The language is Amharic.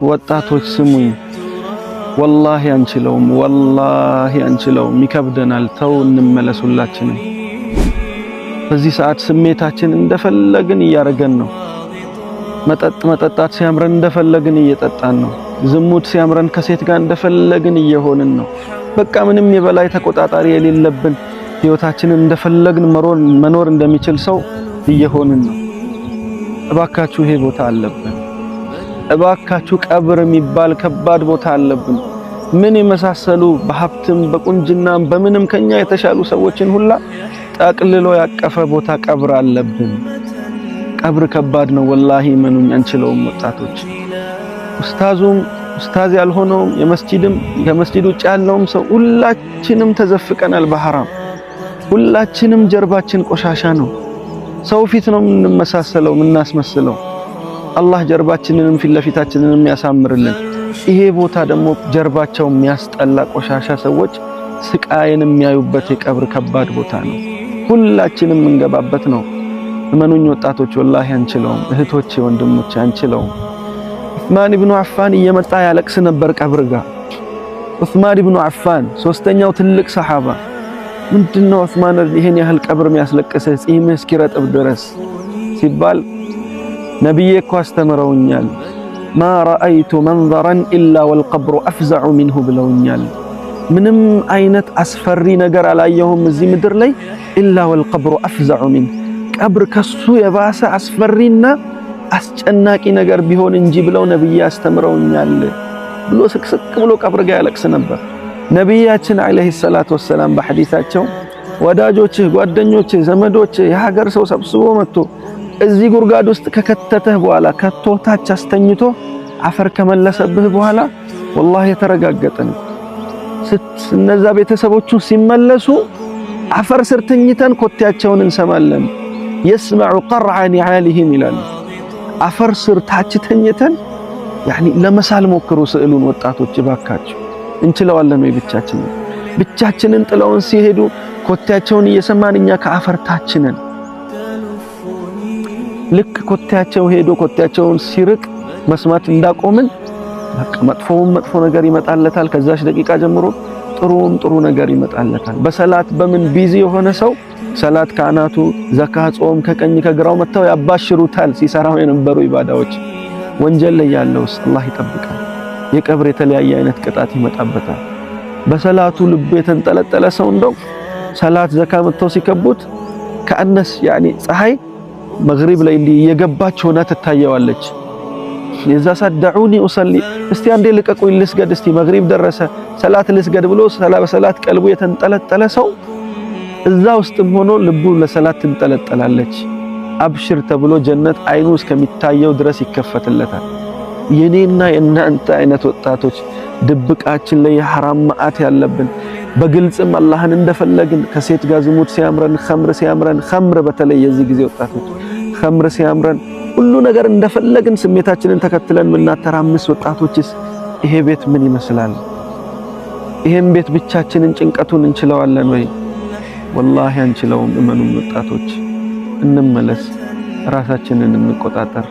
ወጣቶች ስሙኝ፣ ወላሂ አንችለውም፣ ይከብደናል። ተው እንመለስ ሁላችንም። በዚህ ሰዓት ስሜታችን እንደፈለግን እያረገን ነው። መጠጣት ሲያምረን እንደፈለግን እየጠጣን ነው። ዝሙት ሲያምረን ከሴት ጋር እንደፈለግን እየሆንን ነው። በቃ ምንም የበላይ ተቆጣጣሪ የሌለብን ህይወታችንን እንደፈለግን መኖር እንደሚችል ሰው እየሆንን ነው። እባካችሁ ይሄ ቦታ አለብን። እባካችሁ ቀብር የሚባል ከባድ ቦታ አለብን። ምን የመሳሰሉ በሀብትም በቁንጅናም በምንም ከኛ የተሻሉ ሰዎችን ሁላ ጠቅልሎ ያቀፈ ቦታ ቀብር አለብን። ቀብር ከባድ ነው ወላሂ፣ መኑኝ አንችለውም ወጣቶች። ኡስታዝ ያልሆነውም ከመስጂድ ውጭ ያለውም ሰው ሁላችንም ተዘፍቀናል በሐራም። ሁላችንም ጀርባችን ቆሻሻ ነው። ሰው ፊት ነው የምንመሳሰለው የምናስመስለው። አላህ ጀርባችንንም ፊት ለፊታችንንም ያሳምርልን። ይሄ ቦታ ደግሞ ጀርባቸው የሚያስጠላ ቆሻሻ ሰዎች ስቃይን የሚያዩበት የቀብር ከባድ ቦታ ነው። ሁላችንም እንገባበት ነው። እመኑኝ ወጣቶች ወላሂ አንችለውም። እህቶቼ ወንድሞቼ አንችለውም። ዑስማን ኢብኑ አፋን እየመጣ ያለቅስ ነበር ቀብር ጋር። ዑስማን ኢብኑ አፋን ሶስተኛው ትልቅ ሰሃባ። ምንድነው ዑስማን ይሄን ያህል ቀብር የሚያስለቅስህ ጺምህ እስኪረጥብ ድረስ ሲባል ነብዬ እኮ አስተምረውኛል። ማ ረአይቱ መንዘረን ኢላ ወልቀብሩ አፍዘዑ ሚንሁ ብለውኛል። ምንም አይነት አስፈሪ ነገር አላየሁም እዚህ ምድር ላይ ኢላ ወልቀብሩ አፍዘዑ ሚንሁ፣ ቀብር ከሱ የባሰ አስፈሪና አስጨናቂ ነገር ቢሆን እንጂ ብለው ነብዬ አስተምረውኛል ብሎ ስቅስቅ ብሎ ቀብር ጋር ያለቅስ ነበር። ነብያችን አለይሂ ሰላቱ ወሰላም በሐዲሳቸው ወዳጆችህ፣ ጓደኞችህ፣ ዘመዶችህ የሀገር ሰው ሰብስቦ መጥቶ እዚህ ጉርጋድ ውስጥ ከከተተህ በኋላ ከቶታች አስተኝቶ አፈር ከመለሰብህ በኋላ ወላሂ የተረጋገጠን እነዛ ቤተሰቦቹ ሲመለሱ አፈር ስር ተኝተን ኮቴያቸውን እንሰማለን። يسمع قرع نعالهم ይላሉ። አፈር ስር ታች ተኝተን ለመሳል ሞክሩ። ስዕሉን ወጣቶች ባካችሁ እንችለዋለን ወይ? ብቻችንን ጥለውን ሲሄዱ ኮቴያቸውን እየሰማን እኛ ከአፈር ታች ነን። ልክ ኮቴያቸው ሄዶ ኮቴያቸውን ሲርቅ መስማት እንዳቆምን በቃ መጥፎ ነገር ይመጣለታል። ከዛች ደቂቃ ጀምሮ ጥሩ ነገር ይመጣለታል። በሰላት በምን ቢዚ የሆነ ሰው ሰላት ካናቱ ዘካ ጾም ከቀኝ ከግራው መተው ያባሽሩታል። ሲሰራው የነበሩ ኢባዳዎች ወንጀል ላይ ያለውስ አላህ ይጠብቃል። የቀብር የተለያየ አይነት ቅጣት ይመጣበታል። በሰላቱ ልብ የተንጠለጠለ ሰው እንደው ሰላት ዘካ መተው ሲከቡት ከአነስ ፀሐይ መግሪብ ላይ እየገባች ሆና ትታየዋለች። የዛ ሰደዑኒ ኡሰሊ፣ እስቲ አንዴ ልቀቁኝ ልስገድ፣ እስቲ መግሪብ ደረሰ ሰላት ልስገድ ብሎ በሰላት ቀልቡ የተንጠለጠለ ሰው እዛ ውስጥም ሆኖ ልቡ ለሰላት ትንጠለጠላለች። አብሽር ተብሎ ጀነት አይኑ እስከሚታየው ድረስ ይከፈትለታል። የኔና የናንተ አይነት ወጣቶች ድብቃችን ላይ የሐራም ማአት ያለብን በግልጽም አላህን እንደፈለግን ከሴት ጋር ዝሙት ሲያምረን ኸምር በተለይ የዚህ ጊዜ ወጣቶች ኸምር ሲያምረን ሁሉ ነገር እንደፈለግን ስሜታችንን ተከትለን ምናተራምስ ወጣቶችስ ይሄ ቤት ምን ይመስላል? ይሄን ቤት ብቻችንን ጭንቀቱን እንችለዋለን ወይ? ወላሂ አንችለውም። እመኑን ወጣቶች እንመለስ፣ ራሳችንን እንቆጣጠር።